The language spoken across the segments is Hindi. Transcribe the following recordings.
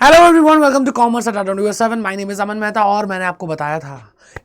Hello everyone, welcome to commerce at 24/7। My name is Aman Mehta और मैंने आपको बताया था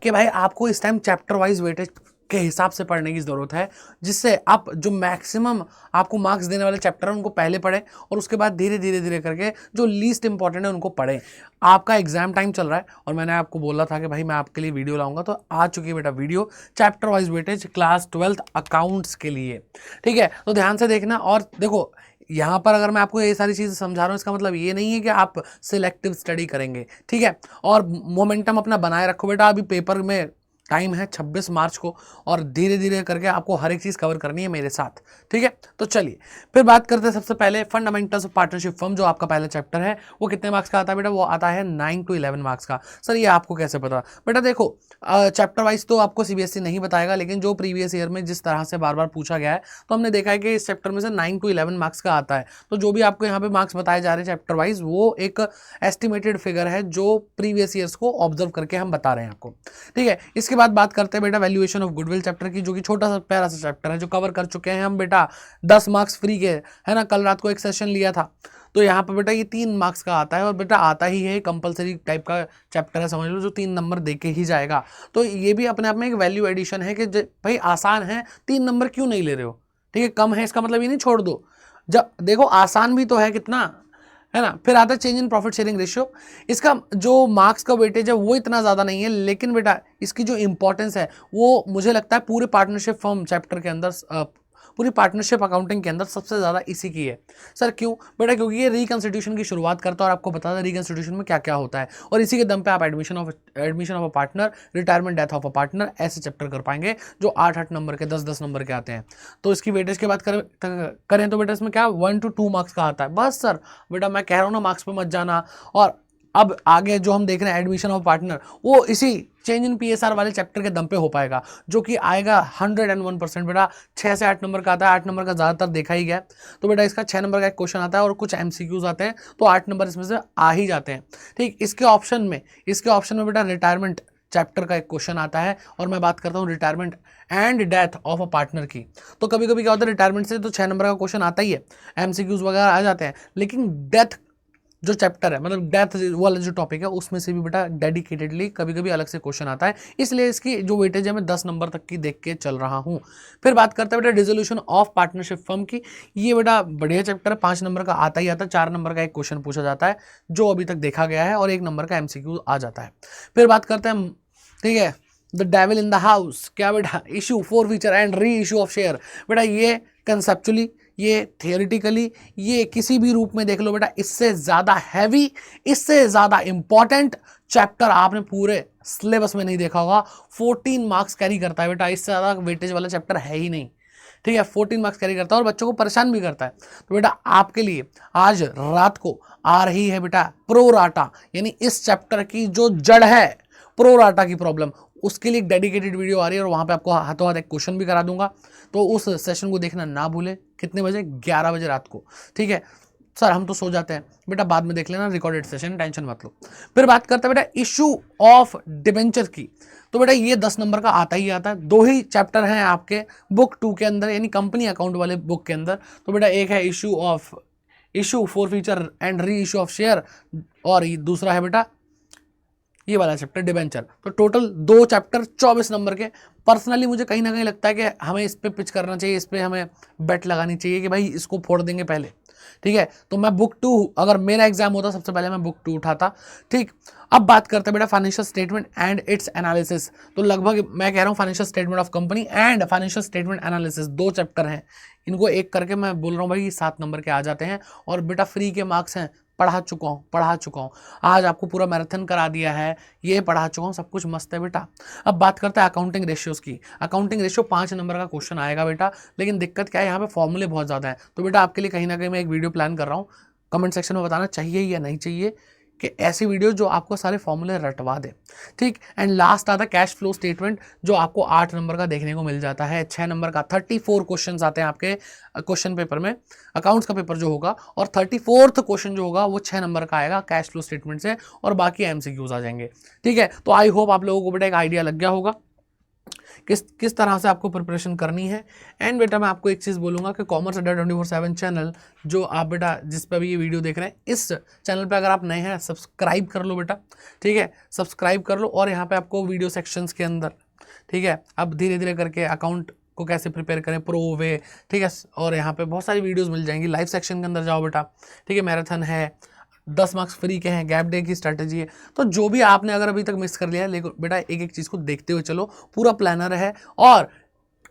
कि भाई आपको इस टाइम चैप्टर वाइज वेटेज के हिसाब से पढ़ने की ज़रूरत है, जिससे आप जो मैक्सिमम आपको मार्क्स देने वाले चैप्टर हैं उनको पहले पढ़ें और उसके बाद धीरे धीरे धीरे करके जो लीस्ट इंपॉर्टेंट है उनको पढ़ें। आपका एग्जाम टाइम चल रहा है और मैंने आपको बोला था कि भाई मैं आपके लिए वीडियो लाऊंगा, तो आ चुकी है बेटा video chapter wise weightage class 12th accounts के लिए। ठीक है, तो ध्यान से देखना। और देखो, यहाँ पर अगर मैं आपको ये सारी चीज़ें समझा रहा हूँ, इसका मतलब ये नहीं है कि आप सिलेक्टिव स्टडी करेंगे। ठीक है, और मोमेंटम अपना बनाए रखो बेटा। अभी पेपर में टाइम है 26 मार्च को और धीरे धीरे करके आपको हर एक चीज़ कवर करनी है मेरे साथ। ठीक है, तो चलिए फिर बात करते हैं। सबसे पहले फंडामेंटल्स ऑफ पार्टनरशिप फर्म, जो आपका पहला चैप्टर है, वो कितने मार्क्स का आता है बेटा? वो आता है 9 to 11 मार्क्स का। सर ये आपको कैसे पता? बेटा देखो, चैप्टर वाइज तो आपको सीबीएसई नहीं बताएगा, लेकिन जो प्रीवियस ईयर में जिस तरह से बार बार पूछा गया है, तो हमने देखा है कि इस चैप्टर में से 9 to 11 मार्क्स का आता है। तो जो भी आपको यहाँ पे मार्क्स बताए जा रहे हैं चैप्टर वाइज, वो एक एस्टिमेटेड फिगर है जो प्रीवियस ईयर्स को ऑब्जर्व करके हम बता रहे हैं आपको। ठीक है, इसके बाद बात करते हैं बेटा वैल्यूएशन ऑफ गुडविल चैप्टर की, जो कि छोटा सा प्यारा सा चैप्टर है जो कवर कर चुके हैं हम बेटा। 10 मार्क्स फ्री के है ना, कल रात को एक सेशन लिया था। तो यहाँ पर बेटा ये 3 मार्क्स का आता है और बेटा आता ही है, कंपलसरी टाइप का चैप्टर है, समझ लो, जो 3 नंबर दे के ही जाएगा। तो ये भी अपने आप में एक वैल्यू एडिशन है कि भाई आसान है, 3 नंबर क्यों नहीं ले रहे हो? ठीक है, कम है इसका मतलब ये नहीं छोड़ दो। जब देखो आसान भी तो है कितना, है ना। फिर आता है change in profit sharing ratio. इसका जो मार्क्स का वेटेज है वो इतना ज़्यादा नहीं है, लेकिन बेटा इसकी जो इंपॉर्टेंस है वो मुझे लगता है पूरे पार्टनरशिप फर्म चैप्टर के अंदर, पूरी पार्टनरशिप अकाउंटिंग के अंदर सबसे ज़्यादा इसी की है। सर क्यों बेटा? क्योंकि ये रिकंस्टिट्यूशन की शुरुआत करता है और आपको बताता है रिकंस्टिट्यूशन में क्या क्या होता है, और इसी के दम पे आप admission of a partner, retirement, death of a partner, ऐसे चैप्टर कर पाएंगे जो 8-8 नंबर के, 10-10 नंबर के आते हैं। तो इसकी वेटेज की बात करें तो बेटा इसमें क्या 1 to 2 मार्क्स का आता है बस। सर बेटा मैं कह रहा हूँ ना, मार्क्स पे मत जाना। और अब आगे जो हम देख रहे हैं एडमिशन ऑफ पार्टनर, वो इसी चेंज इन पीएसआर वाले चैप्टर के दम पे हो पाएगा, जो कि आएगा 101% बेटा। 6 से 8 नंबर का आता है, 8 नंबर का ज़्यादातर देखा ही गया। तो बेटा इसका 6 नंबर का एक क्वेश्चन आता है और कुछ एमसीक्यूज आते हैं, तो 8 नंबर इसमें से आ ही जाते हैं। ठीक, इसके ऑप्शन में बेटा रिटायरमेंट चैप्टर का एक क्वेश्चन आता है, और मैं बात करता हूँ retirement and death of a partner की। तो कभी कभी क्या होता है, रिटायरमेंट से तो 6 नंबर का क्वेश्चन आता ही है, एमसीक्यूज वगैरह आ जाते हैं, लेकिन डेथ जो चैप्टर है, मतलब डेथ वाला जो टॉपिक है, उसमें से भी बेटा डेडिकेटेडली कभी कभी अलग से क्वेश्चन आता है, इसलिए इसकी जो वेटेज है मैं 10 नंबर तक की देख के चल रहा हूँ। फिर बात करते हैं बेटा डिसोल्यूशन ऑफ पार्टनरशिप फर्म की। ये बेटा बढ़िया चैप्टर है, 5 नंबर का आता ही आता है, 4 नंबर का एक क्वेश्चन पूछा जाता है जो अभी तक देखा गया है, और 1 नंबर का एमसीक्यू आ जाता है। फिर बात करते हैं, ठीक है, the devil in the house, क्या बेटा? Issue, for feature and re issue of share. बेटा ये कंसेप्चुअली, ये थियोरिटिकली, ये किसी भी रूप में देख लो बेटा, इससे ज़्यादा हैवी, इससे ज़्यादा इंपॉर्टेंट चैप्टर आपने पूरे सिलेबस में नहीं देखा होगा। 14 मार्क्स कैरी करता है बेटा, इससे ज़्यादा वेटेज वाला चैप्टर है ही नहीं। ठीक है, 14 मार्क्स कैरी करता है और बच्चों को परेशान भी करता है। तो बेटा आपके लिए आज रात को आ रही है बेटा प्रोराटा, यानी इस चैप्टर की जो जड़ है, प्रोराटा की प्रॉब्लम, उसके लिए एक डेडिकेटेड वीडियो आ रही है और वहाँ पे आपको हाथों हाथ एक क्वेश्चन भी करा दूंगा। तो उस सेशन को देखना ना भूलें। कितने बजे? 11 बजे रात को। ठीक है सर, हम तो सो जाते हैं बेटा, बाद में देख लेना रिकॉर्डेड सेशन, टेंशन मत लो। फिर बात करते हैं बेटा इशू ऑफ डिबेंचर की। तो बेटा ये 10 नंबर का आता ही आता है। 2 ही चैप्टर हैं आपके बुक 2 के अंदर, यानी कंपनी अकाउंट वाले बुक के अंदर। तो बेटा एक है issue for feature and re issue of share, और दूसरा है बेटा ये वाला चैप्टर डिबेंचर। तो टोटल 2 चैप्टर 24 नंबर के। पर्सनली मुझे कहीं ना कहीं लगता है कि हमें इस पे पिच करना चाहिए, इस पे हमें बेट लगानी चाहिए कि भाई इसको फोड़ देंगे पहले। ठीक है, तो मैं बुक 2, अगर मेरा एग्जाम होता सबसे पहले मैं बुक 2 उठाता। ठीक, अब बात करते हैं बेटा financial statement and it's analysis. तो लगभग मैं कह रहा हूँ financial statement of company and financial statement analysis, 2 chapter हैं। इनको एक करके मैं बोल रहा हूँ भाई 7 नंबर के आ जाते हैं, और बेटा फ्री के मार्क्स हैं। पढ़ा चुका हूँ, आज आपको पूरा मैराथन करा दिया है, ये पढ़ा चुका हूँ, सब कुछ मस्त है बेटा। अब बात करते हैं अकाउंटिंग रेशियोज की। अकाउंटिंग रेशियो 5 नंबर का क्वेश्चन आएगा बेटा, लेकिन दिक्कत क्या है, यहाँ पे फॉर्मूले बहुत ज़्यादा है। तो बेटा आपके लिए कहीं ना कहीं मैं एक वीडियो प्लान कर रहा हूँ, कमेंट सेक्शन में बताना चाहिए या नहीं चाहिए कि ऐसी वीडियो जो आपको सारे फॉर्मूले रटवा दे। ठीक, एंड लास्ट आता है कैश फ्लो स्टेटमेंट, जो आपको 8 नंबर का देखने को मिल जाता है। 6 नंबर का 34 क्वेश्चन आते हैं आपके क्वेश्चन पेपर में, अकाउंट्स का पेपर जो होगा, और 34th क्वेश्चन जो होगा वो 6 नंबर का आएगा कैश फ्लो स्टेटमेंट से, और बाकी एमसीक्यूज आ जाएंगे। ठीक है, तो आई होप आप लोगों को बेटा एक आइडिया लग गया होगा किस किस तरह से आपको प्रिपरेशन करनी है। एंड बेटा मैं आपको एक चीज़ बोलूँगा कि कॉमर्स अड्डा 24/7 चैनल जो आप बेटा जिस पर भी ये वीडियो देख रहे हैं, इस चैनल पे अगर आप नए हैं सब्सक्राइब कर लो बेटा, ठीक है, सब्सक्राइब कर लो। और यहाँ पे आपको वीडियो सेक्शंस के अंदर, ठीक है, अब धीरे धीरे करके अकाउंट को कैसे प्रिपेयर करें प्रो वे, ठीक है, और यहाँ पे बहुत सारी वीडियोस मिल जाएंगी। लाइव सेक्शन के अंदर जाओ बेटा, ठीक है, मैराथन है, 10 मार्क्स फ्री के हैं, गैप डे की स्ट्रैटेजी है। तो जो भी आपने अगर अभी तक मिस कर लिया है, लेकिन बेटा एक एक चीज़ को देखते हुए चलो, पूरा प्लानर है। और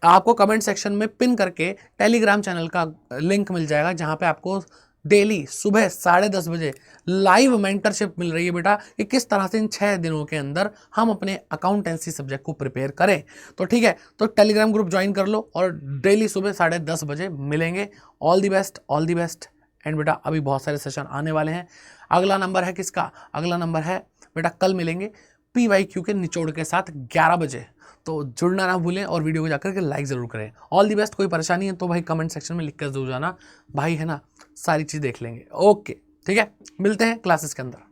आपको कमेंट सेक्शन में पिन करके टेलीग्राम चैनल का लिंक मिल जाएगा, जहाँ पे आपको डेली सुबह 10:30 बजे लाइव मेंटरशिप मिल रही है बेटा, कि किस तरह से इन 6 दिनों के अंदर हम अपने अकाउंटेंसी सब्जेक्ट को प्रिपेयर करें। तो ठीक है, तो टेलीग्राम ग्रुप ज्वाइन कर लो और डेली सुबह 10:30 बजे मिलेंगे। All the best, all the best. And बेटा अभी बहुत सारे सेशन आने वाले हैं। अगला नंबर है किसका? अगला नंबर है बेटा कल मिलेंगे PYQ के निचोड़ के साथ 11 बजे। तो जुड़ना ना भूलें और वीडियो को जाकर के लाइक ज़रूर करें। All the best. कोई परेशानी है तो भाई कमेंट सेक्शन में लिख कर जरूर जाना भाई, है ना, सारी चीज़ देख लेंगे। ओके, ठीक है, मिलते हैं क्लासेस के अंदर।